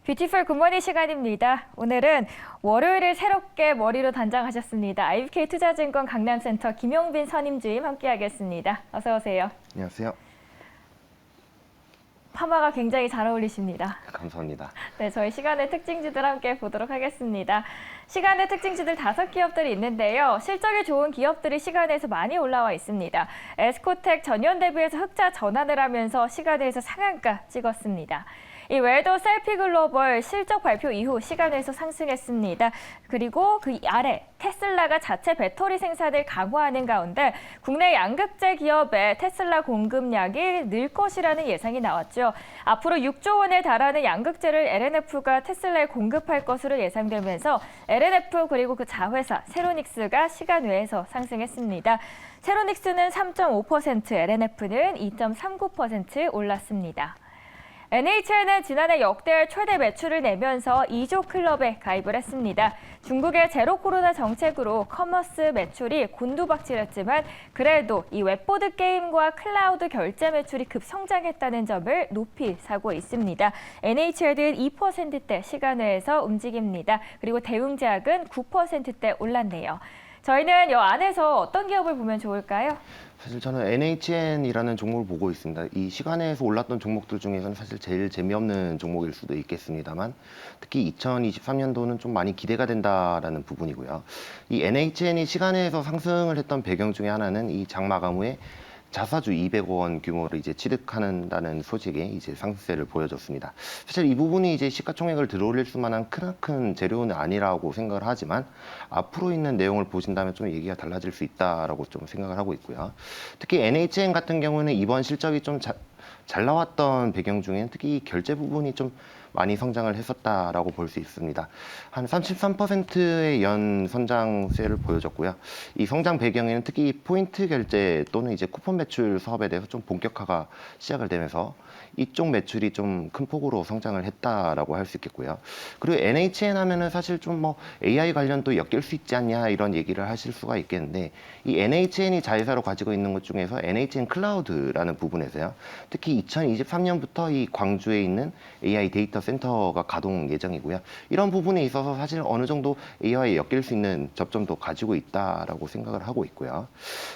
뷰티풀 굿모닝 시간입니다. 오늘은 월요일을 새롭게 머리로 단장하셨습니다. IBK투자증권 강남센터 김용빈 선임주임 함께하겠습니다. 어서 오세요. 안녕하세요. 파마가 굉장히 잘 어울리십니다. 감사합니다. 네, 저희 시간의 특징주들 함께 보도록 하겠습니다. 시간의 특징주들 5기업들이 있는데요. 실적이 좋은 기업들이 시간에서 많이 올라와 있습니다. 에스코텍 전년 대비해서 흑자 전환을 하면서 시간에서 상한가 찍었습니다. 이 외에도 셀피글로벌 실적 발표 이후 시간에서 상승했습니다. 그리고 그 아래 테슬라가 자체 배터리 생산을 강화하는 가운데 국내 양극재 기업의 테슬라 공급량이 늘 것이라는 예상이 나왔죠. 앞으로 6조 원에 달하는 양극재를 LNF가 테슬라에 공급할 것으로 예상되면서 LNF 그리고 그 자회사 세로닉스가 시간 외에서 상승했습니다. 세로닉스는 3.5%, LNF는 2.39% 올랐습니다. NHN은 지난해 역대 최대 매출을 내면서 2조 클럽에 가입을 했습니다. 중국의 제로 코로나 정책으로 커머스 매출이 곤두박질했지만 그래도 이 웹보드 게임과 클라우드 결제 매출이 급성장했다는 점을 높이 사고 있습니다. NHN은 2%대 시간외에서 움직입니다. 그리고 대웅제약은 9%대 올랐네요. 저희는 이 안에서 어떤 기업을 보면 좋을까요? 사실 저는 NHN이라는 종목을 보고 있습니다. 이 시간에서 올랐던 종목들 중에서는 사실 제일 재미없는 종목일 수도 있겠습니다만 특히 2023년도는 좀 많이 기대가 된다라는 부분이고요. 이 NHN이 시간에서 상승을 했던 배경 중에 하나는 이 장마감 후에 자사주 200억 원 규모를 이제 취득한다는 소식에 이제 상승세를 보여줬습니다. 사실 이 부분이 이제 시가총액을 들어올릴 수만한 크나큰 재료는 아니라고 생각을 하지만 앞으로 있는 내용을 보신다면 좀 얘기가 달라질 수 있다라고 좀 생각을 하고 있고요. 특히 NHN 같은 경우는 이번 실적이 좀 잘 나왔던 배경 중에는 특히 결제 부분이 좀 많이 성장을 했었다라고 볼 수 있습니다. 한 33%의 연 성장세를 보여줬고요. 이 성장 배경에는 특히 포인트 결제 또는 이제 쿠폰 매출 사업에 대해서 좀 본격화가 시작을 되면서 이쪽 매출이 좀 큰 폭으로 성장을 했다라고 할 수 있겠고요. 그리고 NHN 하면은 사실 좀 뭐 AI 관련도 엮일 수 있지 않냐 이런 얘기를 하실 수가 있겠는데 이 NHN이 자회사로 가지고 있는 것 중에서 NHN 클라우드라는 부분에서요. 특히 2023년부터 이 광주에 있는 AI 데이터 센터가 가동 예정이고요. 이런 부분에 있어서 사실 어느 정도 AI에 엮일 수 있는 접점도 가지고 있다라고 생각을 하고 있고요.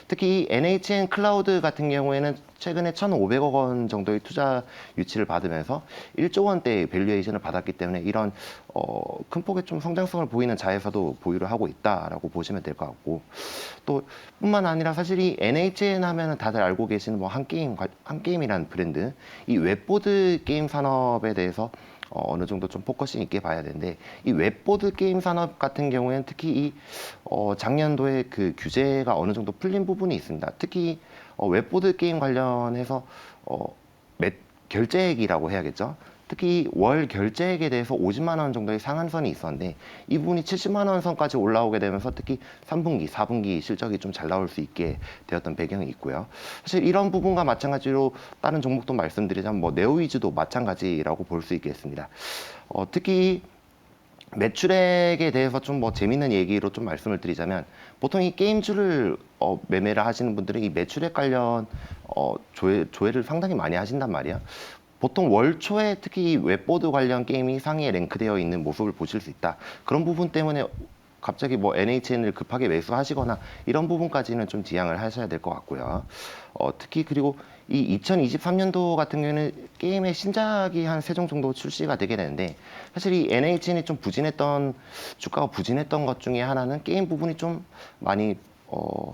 특히 NHN 클라우드 같은 경우에는 최근에 1,500억 원 정도의 투자 유치를 받으면서 1조 원대의 밸류에이션을 받았기 때문에 이런 큰 폭의 좀 성장성을 보이는 자회사도 보유를 하고 있다라고 보시면 될 것 같고 또 뿐만 아니라 사실 이 NHN 하면은 다들 알고 계시는 뭐 한게임이라는 브랜드 이 웹보드 게임 산업에 대해서 어느 정도 좀 포커싱 있게 봐야 되는데 이 웹보드 게임 산업 같은 경우에는 특히 이 작년도에 그 규제가 어느 정도 풀린 부분이 있습니다. 특히 웹보드 게임 관련해서 결제액이라고 해야겠죠. 특히 월 결제액에 대해서 50만 원 정도의 상한선이 있었는데 이 부분이 70만 원 선까지 올라오게 되면서 특히 3분기, 4분기 실적이 좀 잘 나올 수 있게 되었던 배경이 있고요. 사실 이런 부분과 마찬가지로 다른 종목도 말씀드리자면 뭐 네오위즈도 마찬가지라고 볼 수 있겠습니다. 특히 매출액에 대해서 좀 뭐 재밌는 얘기로 좀 말씀을 드리자면 보통 이 게임주를 매매를 하시는 분들은 이 매출액 관련 조회를 상당히 많이 하신단 말이야. 보통 월 초에 특히 웹보드 관련 게임이 상위에 랭크되어 있는 모습을 보실 수 있다. 그런 부분 때문에 갑자기 뭐 NHN을 급하게 매수하시거나 이런 부분까지는 좀 지양을 하셔야 될 것 같고요. 특히 그리고 이 2023년도 같은 경우에는 게임의 신작이 한 3종 정도 출시가 되게 되는데 사실 이 NHN이 좀 주가가 부진했던 것 중에 하나는 게임 부분이 좀 많이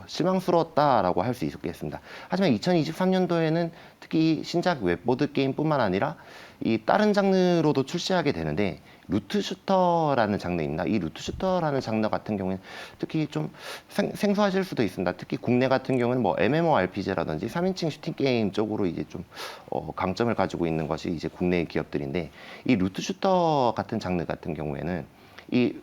실망스러웠다라고 할 수 있겠습니다. 하지만 2023년도에는 특히 신작 웹보드 게임뿐만 아니라 이 다른 장르로도 출시하게 되는데 루트 슈터라는 장르입니다. 이 루트 슈터라는 장르 같은 경우에는 특히 좀 생소하실 수도 있습니다. 특히 국내 같은 경우는 뭐 MMORPG라든지 3인칭 슈팅 게임 쪽으로 이제 좀 강점을 가지고 있는 것이 이제 국내 기업들인데 이 루트 슈터 같은 장르 같은 경우에는 이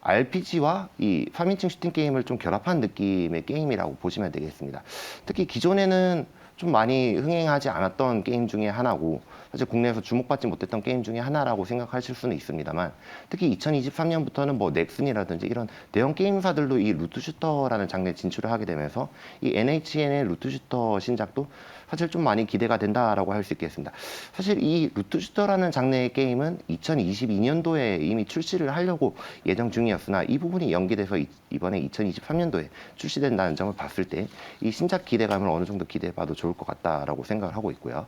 RPG와 이 3인칭 슈팅 게임을 좀 결합한 느낌의 게임이라고 보시면 되겠습니다. 특히 기존에는 좀 많이 흥행하지 않았던 게임 중에 하나고 사실 국내에서 주목받지 못했던 게임 중에 하나라고 생각하실 수는 있습니다만 특히 2023년부터는 뭐 넥슨이라든지 이런 대형 게임사들도 이 루트 슈터라는 장르에 진출을 하게 되면서 이 NHN의 루트 슈터 신작도 사실 좀 많이 기대가 된다라고 할 수 있겠습니다. 사실 이 루트 슈터라는 장르의 게임은 2022년도에 이미 출시를 하려고 예정 중이었으나 이 부분이 연기돼서 이번에 2023년도에 출시된다는 점을 봤을 때 이 신작 기대감을 어느 정도 기대해봐도 좋을 것 같다라고 생각을 하고 있고요.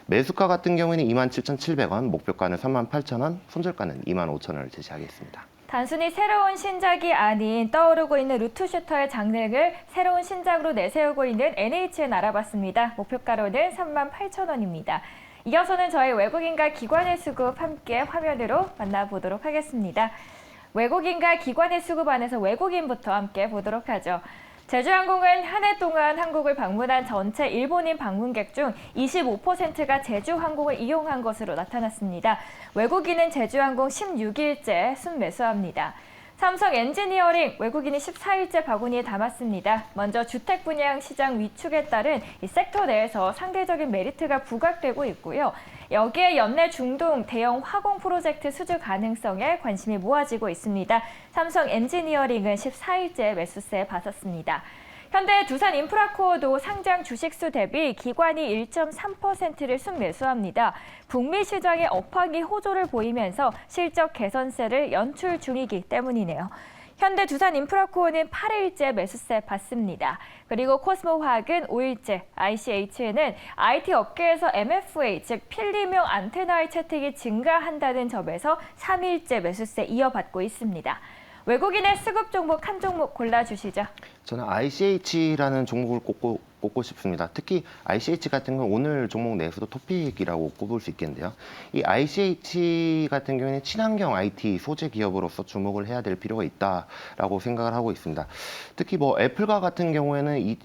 매수가 같은 경우에는 27,700원, 목표가는 38,000원, 손절가는 25,000원을 제시하겠습니다. 단순히 새로운 신작이 아닌 떠오르고 있는 루트 슈터의 장르를 새로운 신작으로 내세우고 있는 NHN 알아봤습니다. 목표가로는 38,000원입니다. 이어서는 저희 외국인과 기관의 수급 함께 화면으로 만나보도록 하겠습니다. 외국인과 기관의 수급 안에서 외국인부터 함께 보도록 하죠. 제주항공은 한 해 동안 한국을 방문한 전체 일본인 방문객 중 25%가 제주항공을 이용한 것으로 나타났습니다. 외국인은 제주항공 16일째 순매수합니다. 삼성 엔지니어링 외국인이 14일째 바구니에 담았습니다. 먼저 주택 분양 시장 위축에 따른 이 섹터 내에서 상대적인 메리트가 부각되고 있고요. 여기에 연내 중동 대형 화공 프로젝트 수주 가능성에 관심이 모아지고 있습니다. 삼성 엔지니어링은 14일째 매수세 받았습니다. 현대 두산 인프라코어도 상장 주식수 대비 기관이 1.3%를 순매수합니다. 북미 시장의 업황이 호조를 보이면서 실적 개선세를 연출 중이기 때문이네요. 현대 두산 인프라코어는 8일째 매수세 받습니다. 그리고 코스모화학은 5일째, ICHN은 IT 업계에서 MFA, 즉 필름용 안테나의 채택이 증가한다는 점에서 3일째 매수세 이어받고 있습니다. 외국인의 수급 종목 한 종목 골라주시죠. 저는 ICH라는 종목을 꼽고 싶습니다. 특히 ICH 같은 건 오늘 종목 내에서도 토픽이라고 꼽을 수 있겠는데요. 이 ICH 같은 경우에는 친환경 IT 소재 기업으로서 주목을 해야 될 필요가 있다라고 생각을 하고 있습니다. 특히 뭐 애플과 같은 경우에는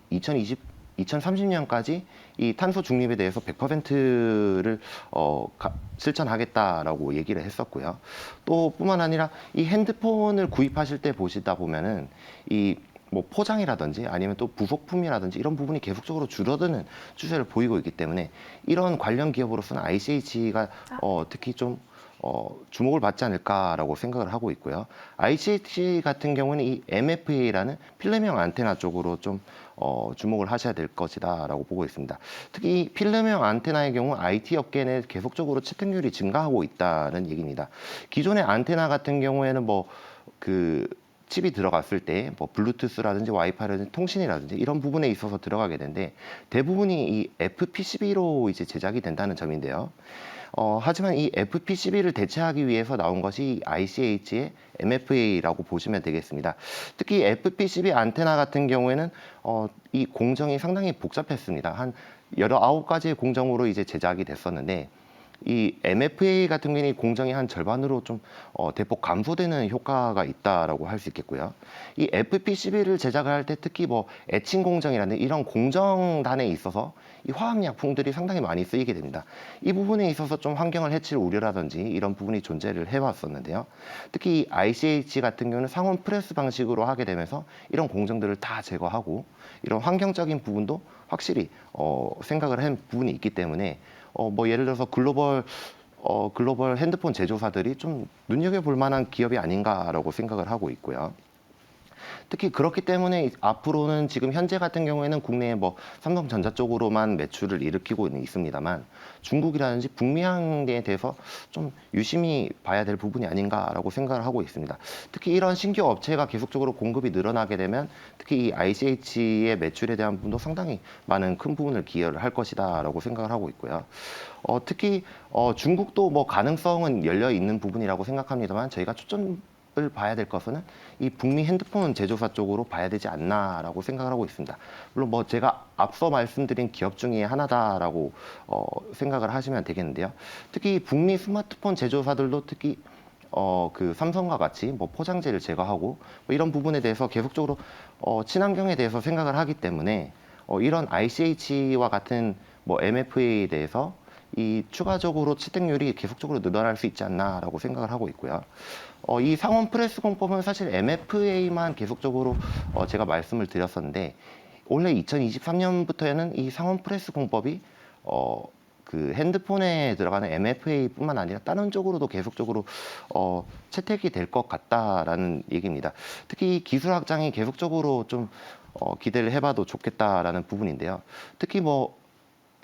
2030년까지 이 탄소 중립에 대해서 100%를 실천하겠다라고 얘기를 했었고요. 또 뿐만 아니라 이 핸드폰을 구입하실 때 보시다 보면은 이 뭐 포장이라든지 아니면 또 부속품이라든지 이런 부분이 계속적으로 줄어드는 추세를 보이고 있기 때문에 이런 관련 기업으로서는 ICH가 특히 좀 주목을 받지 않을까라고 생각을 하고 있고요. ICH 같은 경우는 이 MFA라는 필름형 안테나 쪽으로 좀 주목을 하셔야 될 것이다라고 보고 있습니다. 특히 이 필름형 안테나의 경우 IT 업계는 계속적으로 채택률이 증가하고 있다는 얘기입니다. 기존의 안테나 같은 경우에는 칩이 들어갔을 때 뭐 블루투스라든지 와이파이라든지 통신이라든지 이런 부분에 있어서 들어가게 되는데 대부분이 이 FPCB로 이제 제작이 된다는 점인데요. 하지만 이 FPCB를 대체하기 위해서 나온 것이 ICH의 MFA라고 보시면 되겠습니다. 특히 FPCB 안테나 같은 경우에는 이 공정이 상당히 복잡했습니다. 한 19가지의 공정으로 이제 제작이 됐었는데 이 MFA 같은 경우는 공정이 한 절반으로 좀 대폭 감소되는 효과가 있다라고 할 수 있겠고요. 이 FPCB를 제작을 할 때 특히 뭐 애칭 공정이라는 이런 공정단에 있어서 이 화학약품들이 상당히 많이 쓰이게 됩니다. 이 부분에 있어서 좀 환경을 해칠 우려라든지 이런 부분이 존재를 해왔었는데요. 특히 이 ICH 같은 경우는 상온 프레스 방식으로 하게 되면서 이런 공정들을 다 제거하고 이런 환경적인 부분도 확실히 생각을 한 부분이 있기 때문에 뭐 예를 들어서 글로벌 핸드폰 제조사들이 좀 눈여겨볼 만한 기업이 아닌가라고 생각을 하고 있고요. 특히 그렇기 때문에 앞으로는 지금 현재 같은 경우에는 국내에 뭐 삼성전자 쪽으로만 매출을 일으키고 있습니다만 중국이라든지 북미항에 대해서 좀 유심히 봐야 될 부분이 아닌가라고 생각을 하고 있습니다. 특히 이런 신규 업체가 계속적으로 공급이 늘어나게 되면 특히 이 ICH의 매출에 대한 부분도 상당히 많은 큰 부분을 기여를 할 것이다라고 생각을 하고 있고요. 특히 중국도 뭐 가능성은 열려 있는 부분이라고 생각합니다만 저희가 을 봐야 될 것은 이 북미 핸드폰 제조사 쪽으로 봐야 되지 않나라고 생각을 하고 있습니다. 물론 뭐 제가 앞서 말씀드린 기업 중에 하나다라고 생각을 하시면 되겠는데요. 특히 북미 스마트폰 제조사들도 특히 그 삼성과 같이 뭐 포장재를 제거하고 뭐 이런 부분에 대해서 계속적으로 친환경에 대해서 생각을 하기 때문에 이런 ICH와 같은 뭐 MFA에 대해서 이 추가적으로 채택률이 계속적으로 늘어날 수 있지 않나라고 생각을 하고 있고요. 이 상온 프레스 공법은 사실 MFA만 계속적으로 제가 말씀을 드렸었는데 원래 2023년부터에는 이 상온 프레스 공법이 그 핸드폰에 들어가는 MFA뿐만 아니라 다른 쪽으로도 계속적으로 채택이 될 것 같다라는 얘기입니다. 특히 이 기술 확장이 계속적으로 좀 기대를 해봐도 좋겠다라는 부분인데요. 특히 뭐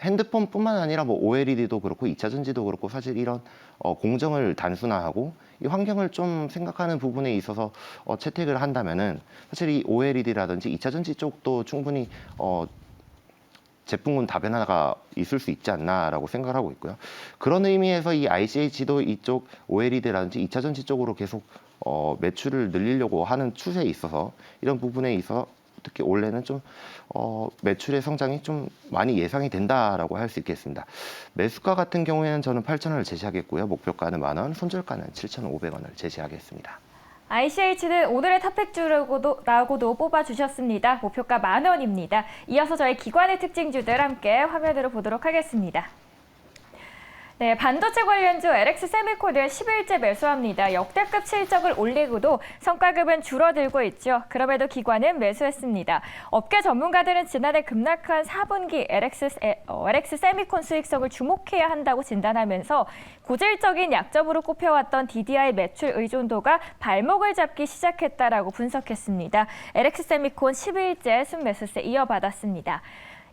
핸드폰뿐만 아니라 뭐 OLED도 그렇고 2차 전지도 그렇고 사실 이런 공정을 단순화하고 이 환경을 좀 생각하는 부분에 있어서 채택을 한다면은 사실 이 OLED라든지 2차 전지 쪽도 충분히 제품군 다변화가 있을 수 있지 않나라고 생각을 하고 있고요. 그런 의미에서 이 ICH도 이쪽 OLED라든지 2차 전지 쪽으로 계속 매출을 늘리려고 하는 추세에 있어서 이런 부분에 있어서 특히 올해는 좀 매출의 성장이 좀 많이 예상이 된다라고 할 수 있겠습니다. 매수가 같은 경우에는 저는 8,000원을 제시하겠고요. 목표가는 10,000원, 손절가는 7,500원을 제시하겠습니다. ICH는 오늘의 탑픽주라고도 뽑아주셨습니다. 목표가 10,000원입니다. 이어서 저희 기관의 특징주들 함께 화면으로 보도록 하겠습니다. 네, 반도체 관련주 LX 세미콘을 10일째 매수합니다. 역대급 실적을 올리고도 성과급은 줄어들고 있죠. 그럼에도 기관은 매수했습니다. 업계 전문가들은 지난해 급락한 4분기 LX 세미콘 수익성을 주목해야 한다고 진단하면서 고질적인 약점으로 꼽혀왔던 DDI 매출 의존도가 발목을 잡기 시작했다라고 분석했습니다. LX 세미콘 10일째 순매수세 이어받았습니다.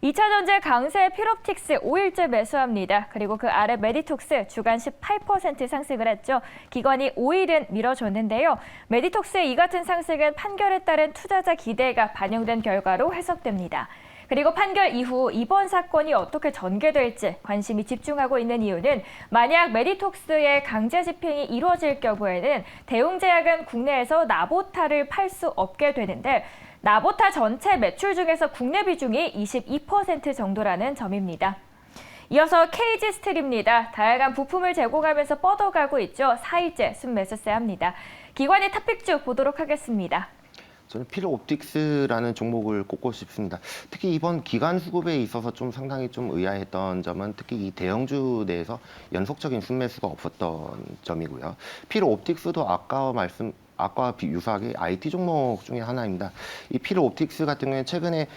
2차 전지 강세 필옵틱스 5일째 매수합니다. 그리고 그 아래 메디톡스 주간 18% 상승을 했죠. 기관이 5일은 밀어줬는데요. 메디톡스의 이 같은 상승은 판결에 따른 투자자 기대가 반영된 결과로 해석됩니다. 그리고 판결 이후 이번 사건이 어떻게 전개될지 관심이 집중하고 있는 이유는 만약 메디톡스의 강제 집행이 이루어질 경우에는 대웅제약은 국내에서 나보타를 팔 수 없게 되는데 나보타 전체 매출 중에서 국내 비중이 22% 정도라는 점입니다. 이어서 KG스틸입니다. 다양한 부품을 제공하면서 뻗어가고 있죠. 4일째 순매수세합니다. 기관의 탑픽주 보도록 하겠습니다. 저는 필옵틱스라는 종목을 꼽고 싶습니다. 특히 이번 기간 수급에 있어서 좀 상당히 좀 의아했던 점은 특히 이 대형주 내에서 연속적인 순매수가 없었던 점이고요. 필옵틱스도 아까와 유사하게 IT 종목 중에 하나입니다. 이 필옵틱스 같은 경우에 최근에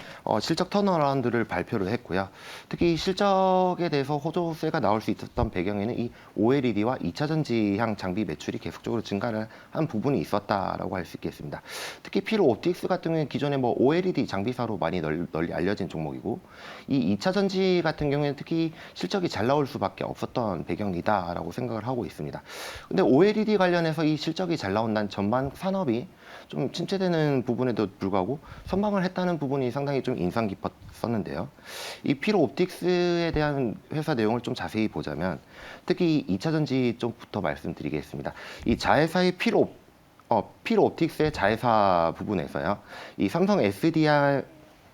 실적 턴어라운드를 발표를 했고요. 특히 실적에 대해서 호조세가 나올 수 있었던 배경에는 이 OLED와 2차 전지향 장비 매출이 계속적으로 증가를 한 부분이 있었다라고 할 수 있겠습니다. 특히 필옵틱스 같은 경우에 기존에 뭐 OLED 장비사로 많이 널리 알려진 종목이고 이 2차 전지 같은 경우에는 특히 실적이 잘 나올 수밖에 없었던 배경이다라고 생각을 하고 있습니다. 근데 OLED 관련해서 이 실적이 잘 나온다는 전반 산업이 좀 침체되는 부분에도 불구하고 선방을 했다는 부분이 상당히 좀 인상 깊었었는데요. 이 필옵틱스에 대한 회사 내용을 좀 자세히 보자면 특히 2차 전지 쪽부터 말씀드리겠습니다. 이 자회사의 필옵틱스의 자회사 부분에서요. 이 삼성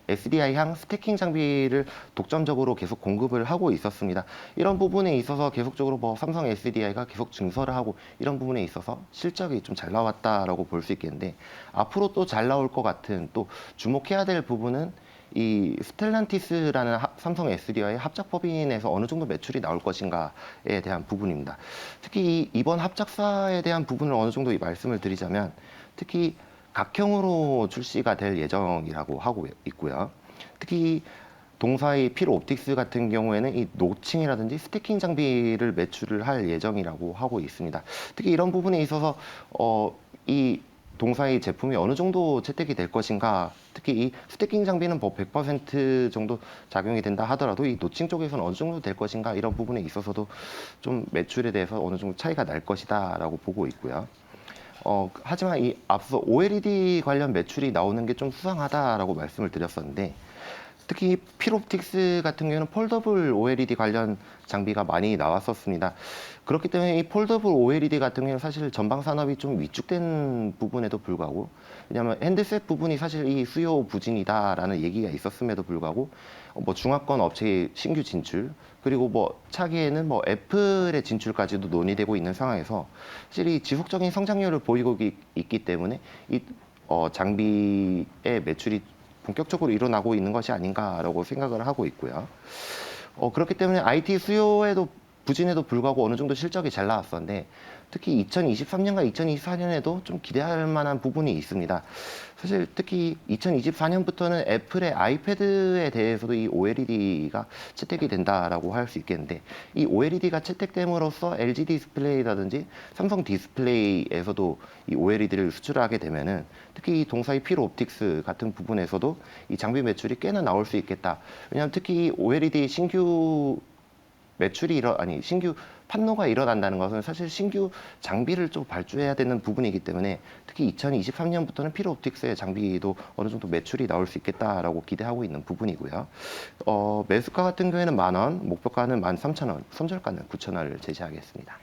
SDI향 스태킹 장비를 독점적으로 계속 공급을 하고 있었습니다. 이런 부분에 있어서 계속적으로 뭐 삼성 SDI가 계속 증설을 하고 이런 부분에 있어서 실적이 좀 잘 나왔다라고 볼 수 있겠는데 앞으로 또 잘 나올 것 같은 또 주목해야 될 부분은 이 스텔란티스라는 삼성 SDI의 합작 법인에서 어느 정도 매출이 나올 것인가에 대한 부분입니다. 특히 이번 합작사에 대한 부분을 어느 정도 말씀을 드리자면 특히 각형으로 출시가 될 예정이라고 하고 있고요. 특히 동사의 필옵틱스 같은 경우에는 이 노칭이라든지 스태킹 장비를 매출을 할 예정이라고 하고 있습니다. 특히 이런 부분에 있어서 이 동사의 제품이 어느 정도 채택이 될 것인가, 특히 이 스태킹 장비는 뭐 100% 정도 작용이 된다 하더라도 이 노칭 쪽에서는 어느 정도 될 것인가 이런 부분에 있어서도 좀 매출에 대해서 어느 정도 차이가 날 것이다라고 보고 있고요. 하지만 이 앞서 OLED 관련 매출이 나오는 게 좀 수상하다라고 말씀을 드렸었는데 특히 필옵틱스 같은 경우는 폴더블 OLED 관련 장비가 많이 나왔었습니다. 그렇기 때문에 이 폴더블 OLED 같은 경우는 사실 전방 산업이 좀 위축된 부분에도 불구하고 왜냐하면 핸드셋 부분이 사실 이 수요 부진이다라는 얘기가 있었음에도 불구하고 뭐 중화권 업체의 신규 진출 그리고 뭐 차기에는 뭐 애플의 진출까지도 논의되고 있는 상황에서 사실 이 지속적인 성장률을 보이고 있기 때문에 이 장비의 매출이 본격적으로 일어나고 있는 것이 아닌가라고 생각을 하고 있고요. 그렇기 때문에 IT 수요에도 부진에도 불구하고 어느 정도 실적이 잘 나왔었는데 특히 2023년과 2024년에도 좀 기대할 만한 부분이 있습니다. 사실 특히 2024년부터는 애플의 아이패드에 대해서도 이 OLED가 채택이 된다라고 할 수 있겠는데 이 OLED가 채택됨으로써 LG 디스플레이라든지 삼성 디스플레이에서도 이 OLED를 수출하게 되면은 특히 이 동사의 필 옵틱스 같은 부분에서도 이 장비 매출이 꽤나 나올 수 있겠다. 왜냐하면 특히 OLED 신규 신규 판로가 일어난다는 것은 사실 신규 장비를 좀 발주해야 되는 부분이기 때문에 특히 2023년부터는 필옵틱스의 장비도 어느 정도 매출이 나올 수 있겠다라고 기대하고 있는 부분이고요. 매수가 같은 경우에는 10,000원, 목표가는 13,000원, 손절가는 9,000원을 제시하겠습니다.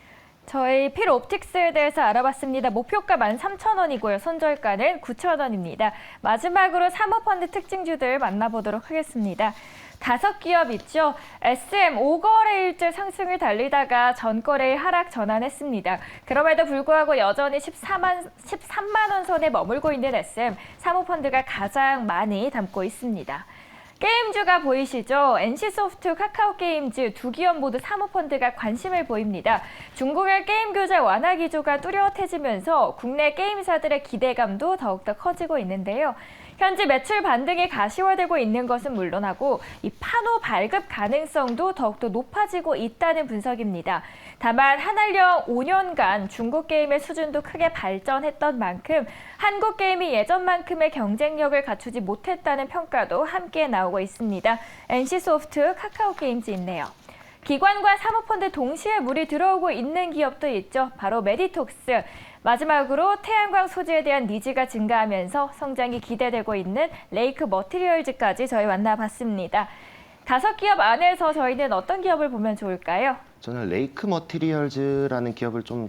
저희 필 옵틱스에 대해서 알아봤습니다. 목표가 13,000원이고요. 손절가는 9,000원입니다. 마지막으로 사모펀드 특징주들 만나보도록 하겠습니다. 5기업 있죠. SM 5거래일째 상승을 달리다가 전거래일 하락 전환했습니다. 그럼에도 불구하고 여전히 13만 원 선에 머물고 있는 SM, 사모펀드가 가장 많이 담고 있습니다. 게임주가 보이시죠? NC소프트, 카카오게임즈 두 기업 모두 사모펀드가 관심을 보입니다. 중국의 게임 규제 완화 기조가 뚜렷해지면서 국내 게임사들의 기대감도 더욱더 커지고 있는데요. 현재 매출 반등이 가시화되고 있는 것은 물론하고 이 판호 발급 가능성도 더욱더 높아지고 있다는 분석입니다. 다만 한알령 5년간 중국 게임의 수준도 크게 발전했던 만큼 한국 게임이 예전만큼의 경쟁력을 갖추지 못했다는 평가도 함께 나오고 있습니다. NC소프트, 카카오게임즈 있네요. 기관과 사모펀드 동시에 물이 들어오고 있는 기업도 있죠. 바로 메디톡스. 마지막으로 태양광 소재에 대한 니즈가 증가하면서 성장이 기대되고 있는 레이크 머티리얼즈까지 저희 만나봤습니다. 5기업 안에서 저희는 어떤 기업을 보면 좋을까요? 저는 레이크 머티리얼즈라는 기업을 좀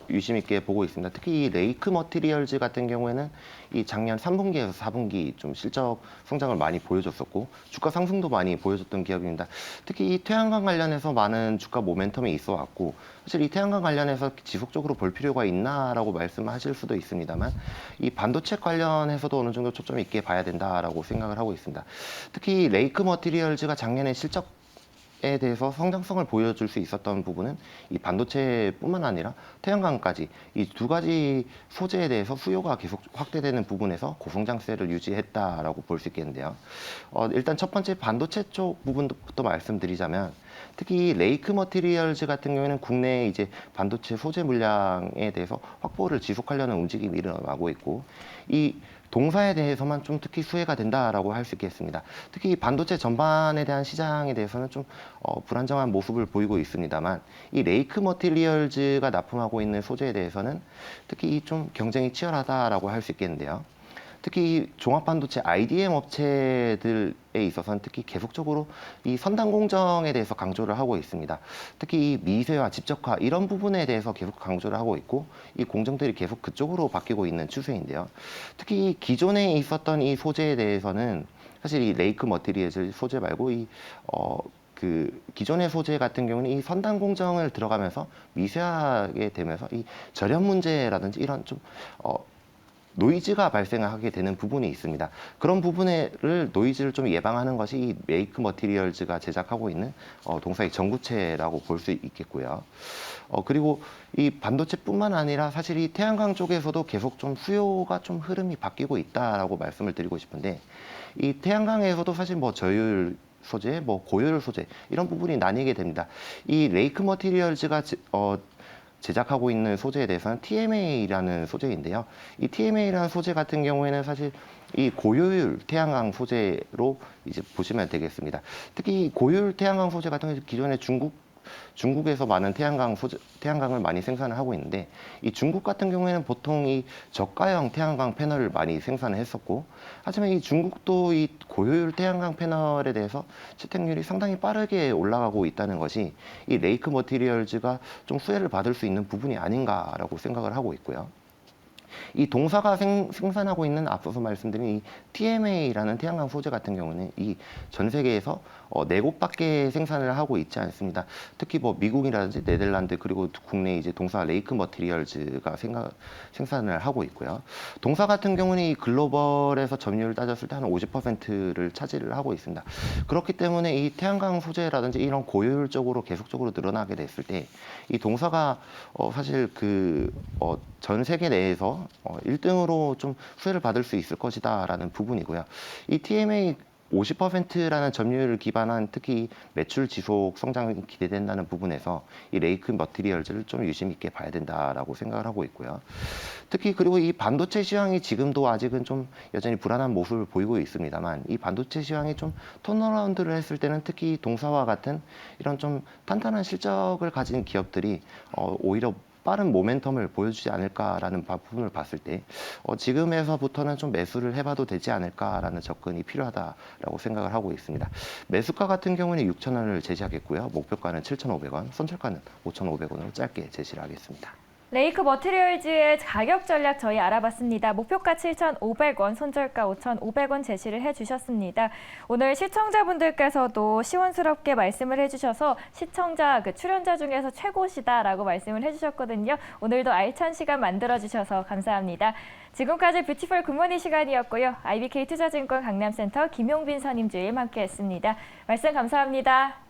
유심 있게 보고 있습니다. 특히 이 레이크 머티리얼즈 같은 경우에는 이 작년 3분기에서 4분기 좀 실적 성장을 많이 보여줬었고 주가 상승도 많이 보여줬던 기업입니다. 특히 이 태양광 관련해서 많은 주가 모멘텀이 있어 왔고 사실 이 태양광 관련해서 지속적으로 볼 필요가 있나라고 말씀하실 수도 있습니다만 이 반도체 관련해서도 어느 정도 초점 있게 봐야 된다라고 생각을 하고 있습니다. 특히 레이크 머티리얼즈가 작년에 실적 에 대해서 성장성을 보여줄 수 있었던 부분은 이 반도체뿐만 아니라 태양광까지 이 두 가지 소재에 대해서 수요가 계속 확대되는 부분에서 고성장세를 유지했다라고 볼 수 있겠는데요. 일단 첫 번째 반도체 쪽 부분부터 말씀드리자면 특히 레이크 머티리얼즈 같은 경우에는 국내 이제 반도체 소재 물량에 대해서 확보를 지속하려는 움직임이 일어나고 있고 이 동사에 대해서만 좀 특히 수혜가 된다라고 할 수 있겠습니다. 특히 반도체 전반에 대한 시장에 대해서는 좀 불안정한 모습을 보이고 있습니다만 이 레이크 머티리얼즈가 납품하고 있는 소재에 대해서는 특히 좀 경쟁이 치열하다라고 할 수 있겠는데요. 특히 종합반도체 IDM 업체들에 있어서는 특히 계속적으로 이 선단 공정에 대해서 강조를 하고 있습니다. 특히 이 미세화, 집적화 이런 부분에 대해서 계속 강조를 하고 있고 이 공정들이 계속 그쪽으로 바뀌고 있는 추세인데요. 특히 기존에 있었던 이 소재에 대해서는 사실 이 레이크 머티리얼 소재 말고 기존의 소재 같은 경우는 이 선단 공정을 들어가면서 미세하게 되면서 이 절연 문제라든지 이런 좀 노이즈가 발생하게 되는 부분이 있습니다. 그런 부분을 노이즈를 좀 예방하는 것이 이 메이크 머티리얼즈가 제작하고 있는 동사의 전구체라고 볼 수 있겠고요. 그리고 이 반도체뿐만 아니라 사실 이 태양광 쪽에서도 계속 좀 수요가 좀 흐름이 바뀌고 있다라고 말씀을 드리고 싶은데 이 태양광에서도 사실 뭐 저율 소재, 뭐 고효율 소재 이런 부분이 나뉘게 됩니다. 이 레이크 머티리얼즈가 제작하고 있는 소재에 대해서는 TMA라는 소재인데요. 이 TMA라는 소재 같은 경우에는 사실 이 고효율 태양광 소재로 이제 보시면 되겠습니다. 특히 고효율 태양광 소재 같은 경우는 기존에 중국에서 많은 태양광을 많이 생산을 하고 있는데 이 중국 같은 경우에는 보통 이 저가형 태양광 패널을 많이 생산을 했었고 하지만 이 중국도 이 고효율 태양광 패널에 대해서 채택률이 상당히 빠르게 올라가고 있다는 것이 이 레이크 머티리얼즈가 좀 수혜를 받을 수 있는 부분이 아닌가라고 생각을 하고 있고요. 이 동사가 생산하고 있는 앞서서 말씀드린 이 TMA라는 태양광 소재 같은 경우는 이 전 세계에서 네 곳밖에 생산을 하고 있지 않습니다. 특히 뭐 미국이라든지 네덜란드 그리고 국내 이제 동사 레이크 머티리얼즈가 생산을 하고 있고요. 동사 같은 경우는 이 글로벌에서 점유율을 따졌을 때 한 50%를 차지를 하고 있습니다. 그렇기 때문에 이 태양광 소재라든지 이런 고효율적으로 계속적으로 늘어나게 됐을 때 이 동사가 사실 전 세계 내에서 1등으로 좀 수혜를 받을 수 있을 것이다라는 부분이고요. 이 TMA 50%라는 점유율을 기반한 특히 매출 지속 성장이 기대된다는 부분에서 이 레이크 머티리얼즈를 좀 유심 있게 봐야 된다라고 생각을 하고 있고요. 특히 그리고 이 반도체 시황이 지금도 아직은 좀 여전히 불안한 모습을 보이고 있습니다만 이 반도체 시황이 좀 턴어라운드를 했을 때는 특히 동사와 같은 이런 좀 탄탄한 실적을 가진 기업들이 오히려 빠른 모멘텀을 보여주지 않을까라는 부분을 봤을 때 지금에서부터는 좀 매수를 해봐도 되지 않을까라는 접근이 필요하다라고 생각을 하고 있습니다. 매수가 같은 경우는 6,000원을 제시하겠고요. 목표가는 7,500원, 손절가는 5,500원으로 짧게 제시를 하겠습니다. 레이크 머티리얼즈의 가격 전략 저희 알아봤습니다. 목표가 7,500원, 손절가 5,500원 제시를 해주셨습니다. 오늘 시청자분들께서도 시원스럽게 말씀을 해주셔서 시청자, 출연자 중에서 최고시다라고 말씀을 해주셨거든요. 오늘도 알찬 시간 만들어주셔서 감사합니다. 지금까지 뷰티풀 굿모닝 시간이었고요. IBK 투자증권 강남센터 김용빈 선임주임 함께했습니다. 말씀 감사합니다.